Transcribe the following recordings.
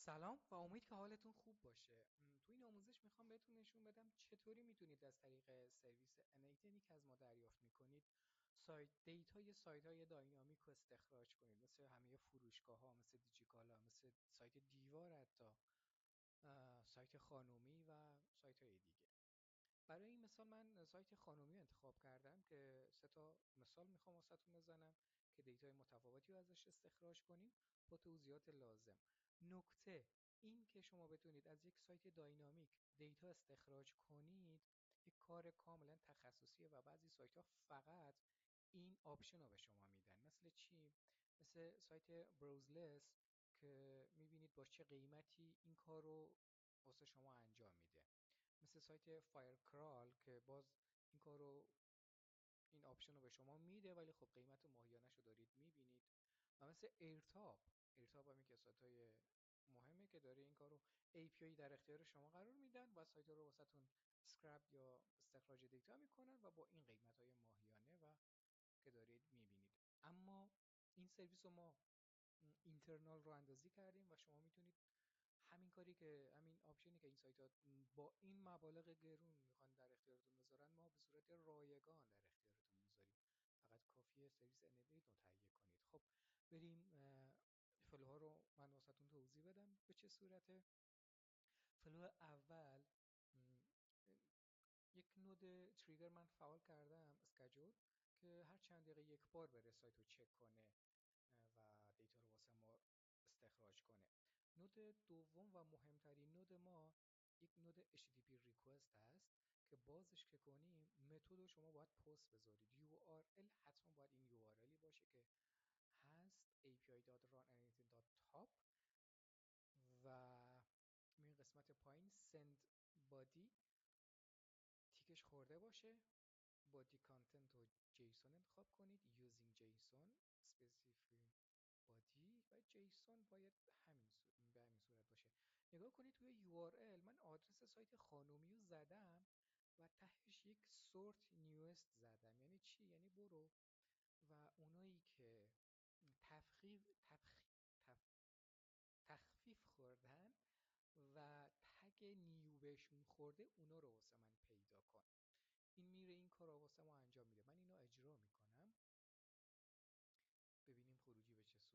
سلام و امید که حالتون خوب باشه. تو این آموزش میخوام بهتون نشون بدم چطوری میتونید از طریق سرویس انیتنی که از ما دریافت میکنید دیتای سایت های داینامیک رو استخراج کنید، مثل همه فروشگاه ها، مثل دیجیکالا، مثل سایت دیوار، حتی سایت خانومی و سایت های دیگه. برای این مثال من سایت خانومی رو انتخاب کردم که سه تا مثال میخوام واسهتون بزنم که دیتای متفاوتی رو ازش استخراج کنیم با توضیحات لازم. نکته این که شما بتونید از یک سایت داینامیک دیتا استخراج کنید یک کار کاملا تخصصیه و بعضی سایت ها فقط این آپشن رو به شما میدن. مثل چی؟ مثل سایت بروزلس که میبینید با چه قیمتی این کار رو واسه شما انجام میده. مثل سایت فایرکرال که باز این کارو این آپشن رو به شما میده ولی خب قیمت ماهیانش رو دارید میبینید. و مثل ایرتاب هم که سایت های مهمه که داره این کارو API در اختیار شما قرار میدن و سایت رو واسهتون اسکرپ یا استخراج دیتا میکنن و با این قیمت های ماهیانه و که دارید میبینید. اما این سرویس رو ما اینترنال رو اندازی کردیم و شما میتونید همین کاری که همین آپشنی که این سایت ها با این مبالغ گرون میخوان در اختیارتون بذارن ما به صورت رایگان در اختیارتون میذاریم. فقط کافیه سرویس انیبل رو تهیه کنید. خب بریم فلوها رو من واسهتون توضیح بدم به چه صورته. فلو اول م، یک نود تریگر من فعال کردم اسکجول که هر چند دقیقه یک بار بره سایت رو چک کنه و دیتا رو واسه ما استخراج کنه. نود دوم و مهمترین نود ما یک نود HTTP request هست که بازش که کنیم متد رو شما باید پست بذارید. URL حتما باید این URLی باشه که هست api.runanything.top و این قسمت پایین send body تیکش خورده باشه. body content رو جیسون انتخاب کنید using JSON specify بادی و جیسون باید به همین صورت باشه. نگاه کنید توی URL من آدرس سایت خانومی رو زدم و تهش یک سورت نیوست زدم. یعنی چی؟ یعنی برو و اونایی که تفخیف تفخ... تف... تخفیف خوردن و تگ نیو بهشون خورده اونا رو واسه من پیدا کن. این میره این کار رو واسه ما انجام میده. من اینو اجرا میکنم. ببینیم خروجی به چه صورته.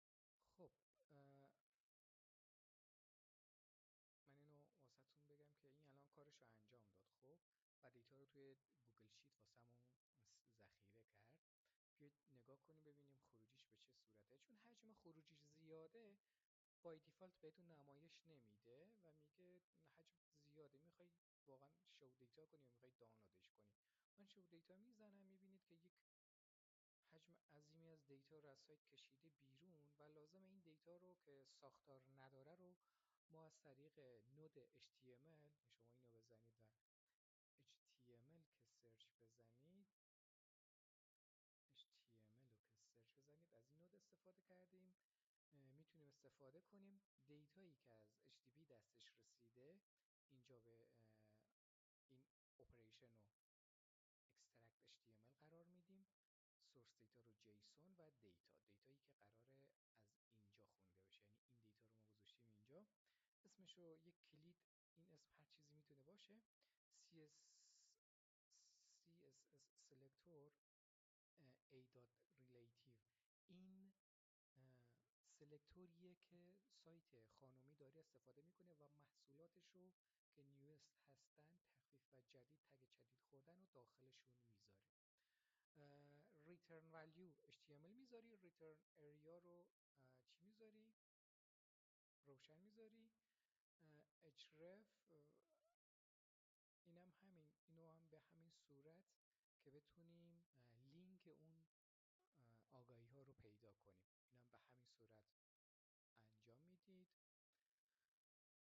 خب من اینو واسهتون بگم که این الان کارشو انجام داد. خب و دیتا رو توی گوگل شیت واسمون ذخیره کرد. بیاید نگاه کنیم ببینیم خروجیش به چه صورته. چون حجم خروجیش زیاده بای دیفالت بهتون نمایش نمیده و میگه حجم زیاده، میخوای واقعا شو دیتا کنی یا میخوای دانلودش کنی. من شو دیتا میزنم، میبینید که یک حجم عظیمی از دیتا رو از سایت کشیده بیرون و لازم این دیتا رو که ساختار نداره رو ما از طریق نود HTML شما اینو بزنید و HTML که سرچ بزنید HTML رو که سرچ بزنید از این نود استفاده کردیم. میتونیم استفاده کنیم دیتایی که از HTTP دستش رسیده اینجا به این اپریشن رو extract HTML قرار میدیم. سورس دیتا رو جیسون و دیتایی که قراره از اینجا خونده بشه. یعنی این دیتا رو ما گذاشتیم اینجا. اسمش رو یک کلید، این اسم هر چیزی میتونه باشه. CSS selector a.relative این سلکتوریه که سایت خانومی داره استفاده میکنه و محصولاتش رو که نیوست هستن تخفیف و جدید تگ جدید خوردن و داخلشون میذاره. return value HTML میذاری، return area رو چی میذاری؟ روشن میذاری. href اینم همین، اینو هم به همین صورت که بتونیم لینک اون آگاهی ها رو پیدا کنیم. اینم به همین صورت انجام میدید.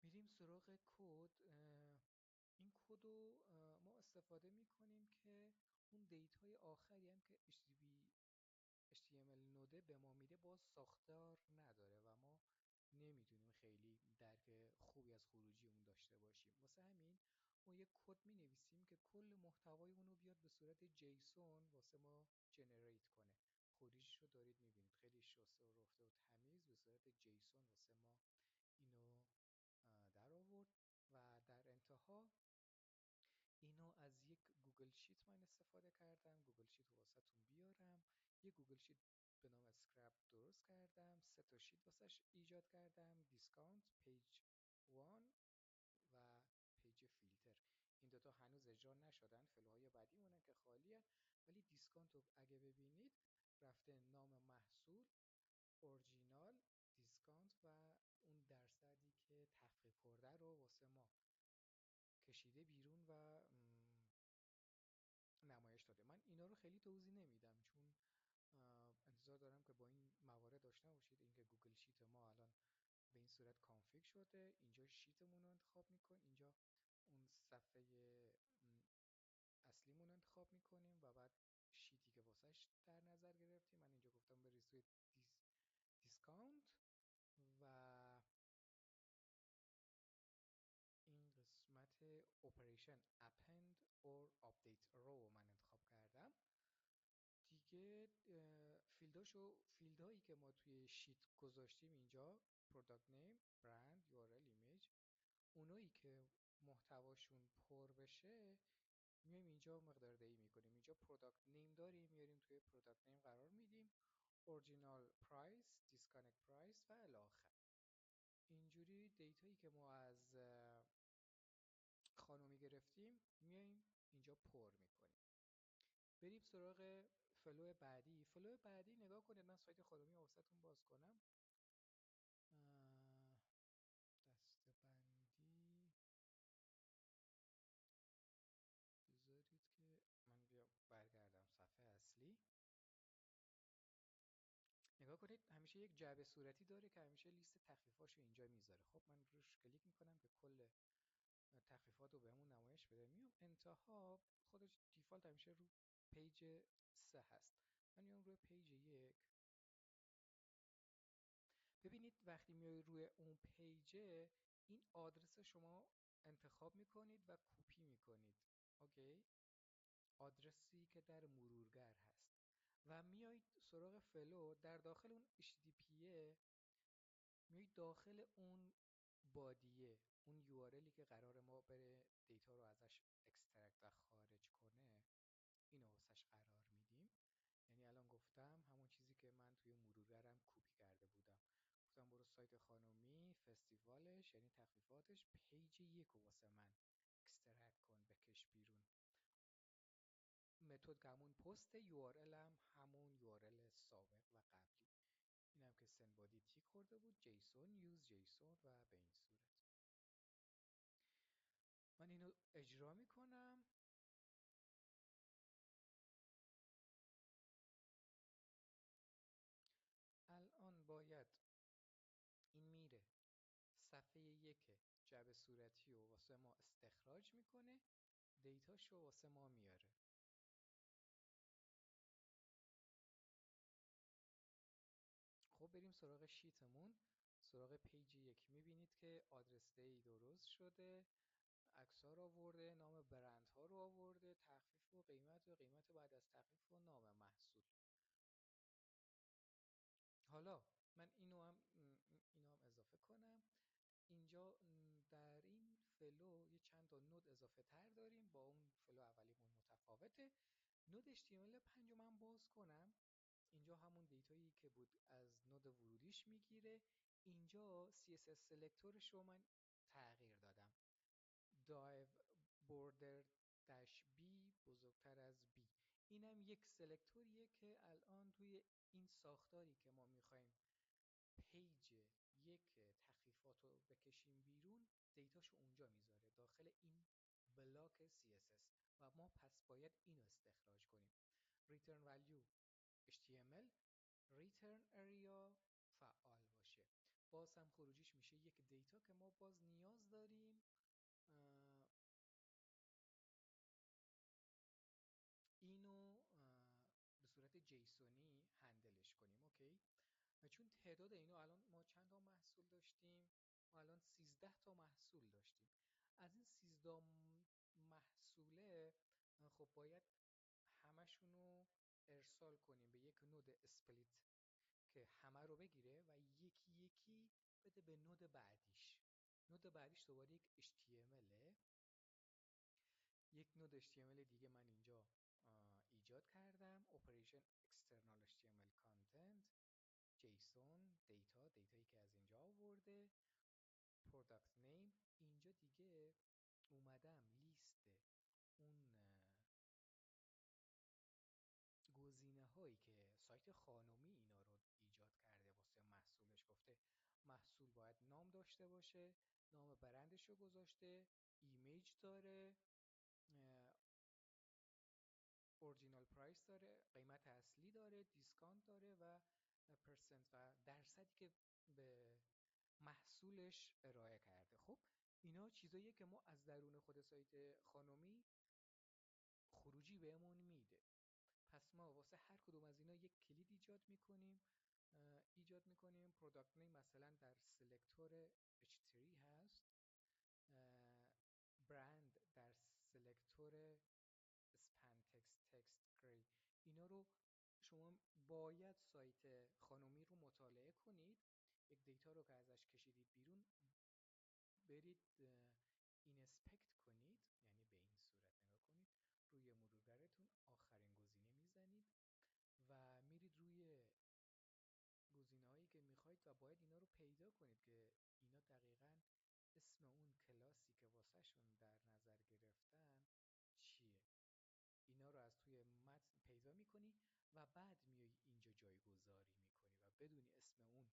میریم سراغ کد. این کد رو ما استفاده میکنیم که اون دیتای آخری هم که HTML نوده به ما میده باز ساختار نداره و ما نمیتونیم خیلی درک خوبی از خروجی اون داشته باشیم. واسه همین ما یک کد می نویسیم که کل محتوای اونو بیاد به صورت جیسون واسه ما جنریت کنه. خروجیش رو دارید میبینید، خیلی شسته و رفته و تمیز به صورت جیسون واسه ما اینو در آورد. و در انتها اینو از یک گوگل شیت من استفاده کردم. گوگل شیت رو واسهتون بیارم. یک گوگل شیت به نام اسکرپ درست کردم. 3 تا شیت واسش ایجاد کردم: دیسکانت، پیج وان و پیج فیلتر. این دوتا هنوز اجرا نشدن، فلوهای بعدی مونن که خالیه. ولی دیسکانت رو اگه ببینید رفته نام محصول، اورجینال، دیسکانت و اون درصدی که تخفیف خورده رو واسه ما کشیده بیرون و نمایش داده. من اینا رو خیلی توضیح نمیدم چون انتظار دارم که با این موارد آشنا باشید. اینکه گوگل شیت ما الان به این صورت کانفیگ شده، اینجا شیتمون رو انتخاب میکنیم، اینجا اون صفحه اصلیمون رو انتخاب میکنیم و بعد شیتی که واسش در نظر گرفتیم. من اینجا گفتم بریز توی دیسکانت و این قسمت operation append or update رو من انتخاب کردم. دیگه فیلدهایی که ما توی شیت گذاشتیم اینجا: product name، brand، URL، image، اونایی که محتواشون پر بشه میایم اینجا مقدار دهی میکنیم. اینجا product name داریم، میاریم توی product name قرار میدیم، original price، disconnect price و الی آخر. اینجوری دیتایی که ما از خانومی گرفتیم میایم اینجا پر میکنیم. بریم سراغ فلو بعدی. فلو بعدی نگاه کنید، من سایت خانومی واسهتون باز کنم. دسته‌بندی بذارید که من بیام برگردم صفحه اصلی. نگاه کنید همیشه یک جعبه صورتی داره که همیشه لیست تخفیفاشو اینجا میذاره. خب من روش کلیک میکنم که کل تخفیفات رو بهمون نمایش بده. میام انتها، خودش دیفالت همیشه رو پیج 3 هست. من میام روی پیج 1. ببینید وقتی میای روی اون پیجه این آدرس شما انتخاب میکنید و کپی میکنید. اوکی؟ آدرسی که در مرورگر هست و میایید سراغ فلو. در داخل اون HTTP میایید داخل اون بادیه، اون URLی که قرار ما بره دیتا رو ازش اکسترکت و خارج کنه، اینو واسش قرار میدیم. یعنی الان گفتم همون چیزی که من توی مرورگرم کپی کرده بودم. گفتم برو سایت خانومی، فستیوالش یعنی تخفیفاتش، پیج 1 رو واسه من اکسترکت کن، بکش بیرون. متد که همون پست، URL هم همون URL سابق و قبلی. اینم که سند بادی تیک خورده بود، جیسون، یوز جیسون و به این صورت. من اینو اجرا میکنم. الان باید این میره صفحه 1 جعبه صورتی رو واسه ما استخراج میکنه، دیتاشو واسه ما میاره. خب بریم سراغ شیتمون، سراغ پیج 1. میبینید که آدرس دی درست شده، عکس‌ها رو آورده، نام برندها رو آورده، تخفیف و قیمت بعد از تخفیف و نام محصول. حالا من اینو هم اضافه کنم. اینجا در این فلو یه چند تا نود اضافه تر داریم، با اون فلو اولیمون متفاوته. نود HTML 5 رو من باز کنم. اینجا همون دیتایی که بود از نود ورودیش میگیره. اینجا CSS سلکتورش رو من تغییر دادم. div border -b بزرگتر از b. اینم یک سلکتوریه که الان توی این ساختاری که ما میخوایم پیج 1 تخفیفات رو بکشیم بیرون، دیتاشو اونجا میذاره داخل این بلاک CSS و ما پس باید اینو استخراج کنیم. return value HTML، return area فعال باشه. باز هم خروجیش میشه یک دیتا که ما باز نیاز داریم اینو به صورت جیسونی هندلش کنیم. اوکی. و چون تعداد اینا الان ما چند تا محصول داشتیم؟ ما الان 13 تا محصول داشتیم. از این 13 محصوله خب باید همشون رو ارسال کنیم به یک نود اسپلیت که همه رو بگیره و یکی یکی بده به نود بعدیش. نود بعدیش دوباره یک HTML، یک نود HTML دیگه من اینجا ایجاد کردم. Operation External HTML Content، JSON، دیتایی که از اینجا آورده، Product Name. اینجا دیگه اومدم لیست اون گزینه هایی که سایت خانومی اینا رو ایجاد کرده واسه محصولش، گفته محصول باید نام داشته باشه، نام برندش رو گذاشته، ایمیج داره، اورجینال پرایس داره، قیمت اصلی داره، دیسکانت داره و پرسنت و درصدی که به محصولش ارائه کرده. خب اینا چیزاییه که ما از درون خود سایت خانومی خروجی بهمون میده. پس ما واسه هر کدوم از اینا یک کلید ایجاد میکنیم. پروداکت نیم مثلا در سلکتور H3 هست، برند در سلکتور اسپن تکست گری. اینا رو شما باید سایت خانومی رو مطالعه کنید، یک دیتا رو که ازش کشیدید بیرون برید اینسپکت کنید، یعنی به این صورت نگاه کنید، روی مرورگرتون آخرین گزینه میزنید و میرید روی گزینه‌هایی که میخواید و باید اینا رو پیدا کنید که اینا دقیقاً اسم اون کلاسی که واسه شون در نظر گرفتن چیه. اینا رو از توی متن پیدا میکنی و بعد میای اینجا جایگذاری میکنی و بدونی اسم اون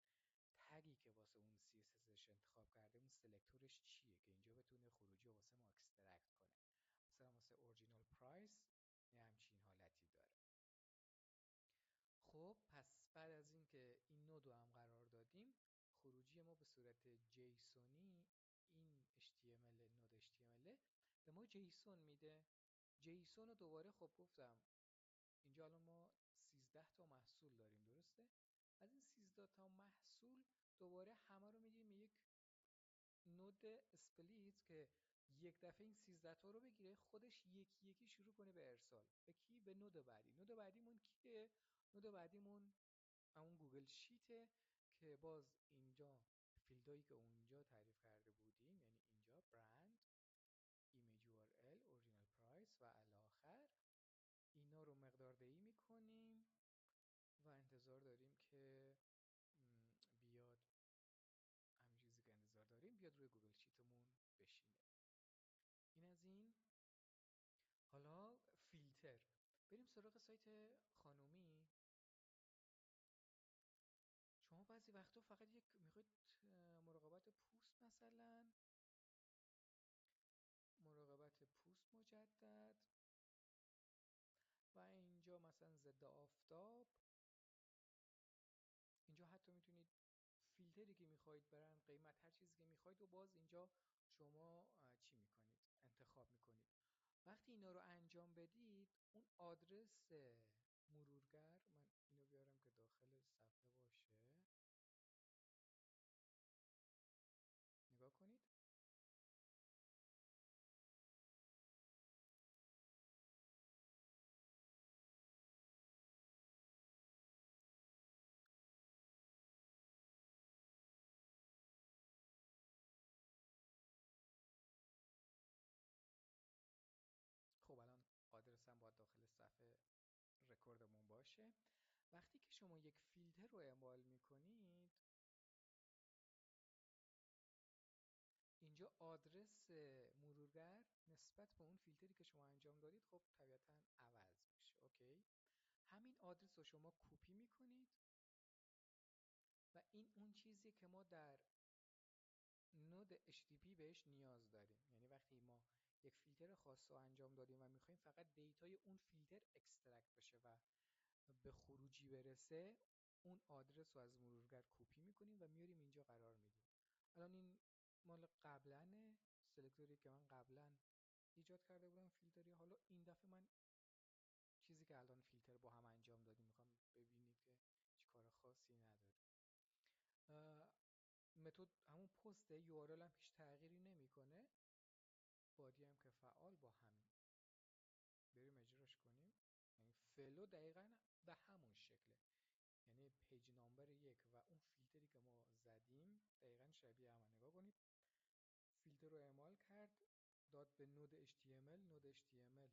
تگی که واسه اون CSSش انتخاب کرده اون سلکتورش چیه که اینجا بتونه خروجی واسه ما اکسترکت کنه. مثلا واسه اورجینال پرایس یه همچین حالتی داره. خب پس بعد از اینکه این نود رو هم قرار دادیم، خروجی ما به صورت جیسونی این HTML نود HTML به ما جیسون میده. جیسون رو دوباره خب گفتم اینجا الان ما 13 تا محصول داریم، درسته؟ از این 13 تا محصول دوباره همه رو میدیم یک نود اسپلیت که یک دفعه این 13 تا رو بگیره خودش یکی یکی شروع کنه به ارسال. به کی؟ به نود بعدی. نود بعدیمون کیه؟ نود بعدیمون اون گوگل شیته که باز اینجا فیلدایی که اونجا تعریف کرده بودیم، یعنی اینجا برند، ایمیج URL، اورجینال پرایس و الی آخر، اینا رو مقداردهی میکنیم و انتظار داریم که بیاد، همین چیزی که انتظار داریم بیاد روی گوگل شیتمون بشینه. این از این. حالا فیلتر، بریم سراغ سایت خانومی. شما بعضی وقتا فقط یک میخواید مراقبت پوست، مثلا مراقبت پوست مجدد و اینجا مثلا ضد آفتاب. اینجا حتی میتونید فیلتری که میخواید، برند، قیمت، هر چیزی که میخواید و باز اینجا شما چی میکنید؟ انتخاب میکنید. وقتی اینا رو انجام بدید اون آدرس مرورگر، من اینو بیارم که داخل صفحه باشه، نگاه کنید. خب الان آدرسم باید داخل صفحه رکوردمون باشه. وقتی که شما یک فیلتر رو اعمال میکنید، اینجا آدرس مرورگر نسبت به اون فیلتری که شما انجام دادید خب طبیعتاً عوض میشه. اوکی. همین آدرس رو شما کپی میکنید و این اون چیزی که ما در نود HTTP بهش نیاز داریم. یعنی وقتی ما یک فیلتر خاص رو انجام دادیم و میخوایم فقط دیتای اون فیلتر اکسترکت بشه و به خروجی برسه، اون آدرس رو از مرورگر کپی میکنیم و میاریم اینجا قرار میدیم. الان این مال قبلنه، سلکتوری که من قبلا ایجاد کرده بودم فیلتری. حالا این دفعه من چیزی که الان فیلتر با هم انجام دادیم میخوام ببینید که چی کار خاصی نداره. متد همون پسته، URL هم هیچ تغییری نمیکنه، بادی هم که فعال با همین. بریم اجراش کنیم. یعنی فلو دقیقا به همون شکله، یعنی پیج نامبر 1 و اون فیلتری که ما زدیم دقیقا شبیه هم. نگاه کنید، فیلتر رو اعمال کرد، داد به نود HTML. نود HTML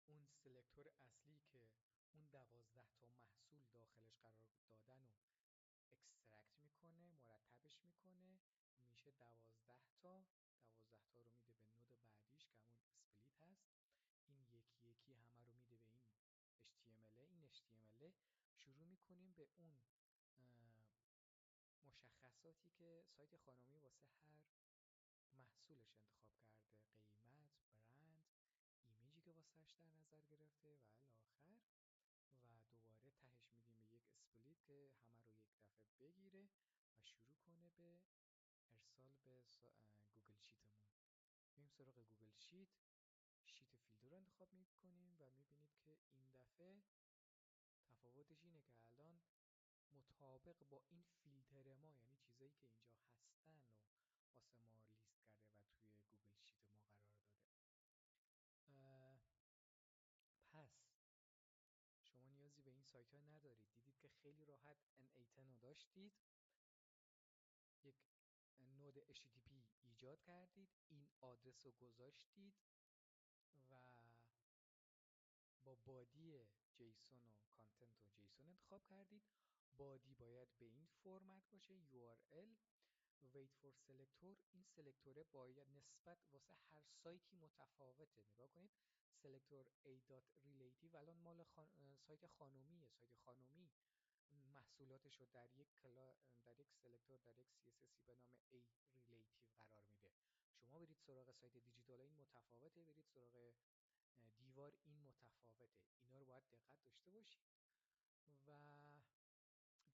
اون سلکتور اصلی که اون 12 تا محصول داخلش قرار دادن رو اکسترکت میکنه، مرتبش میکنه، میشه 12 تا. 12 تا رو میده به نود بعدیش که همون اسپلیت هست. این یکی یکی همه رو میده به این HTML. این HTML شروع میکنیم به اون مشخصاتی که سایت خانمی واسه هر محصولش انتخاب کرده، قیمت، برند، ایمیجی که واسهش در نظر گرفته و الی آخر. و دوباره تهش میدیم به یک اسپلیت که همه رو یک دفعه بگیره و شروع کنه به ارسال به گوگل شیتمون. میریم سراغ گوگل شیت، شیت فیلتر رو انتخاب میکنیم و میبینید که این دفعه تفاوتش اینه که الان مطابق با این فیلتر ما، یعنی چیزایی که اینجا هستن و واسه ما لیست کرده و توی گوگل شیت ما قرار داده. پس شما نیازی به این سایت ها ندارید. دیدید که خیلی راحت N8 رو داشتید، یک نود HTTP ایجاد کردید، این آدرس رو گذاشتید و با بادی جیسون و کانتنت و جیسون انتخاب کردید. بادی باید به این فرمت باشه، URL wait for selector. این سلکتوره باید نسبت واسه هر سایتی متفاوته. نگاه کنید، سلکتور a.relative الان مال سایت خانومیه. سایت خانومی محصولاتش رو در یک سلکتور، در یک CSS به نام A relative قرار میده. شما برید سراغ سایت دیجیتال این متفاوته، برید سراغ دیوار این متفاوته. اینا رو باید دقت داشته باشید. و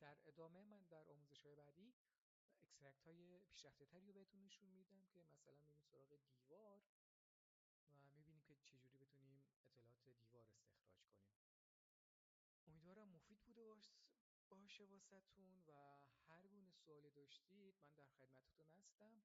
در ادامه من در آموزش‌های بعدی اکسترکت های پیشرفته تری رو بهتون نشون میدم که مثلا میریم سراغ دیوار و میبینیم که چجوری بتونیم اطلاعات دیوار استخراج کنیم. امیدوارم مفید بوده باشه واسهتون و هر گونه سوالی داشتید من در خدمتتون هستم.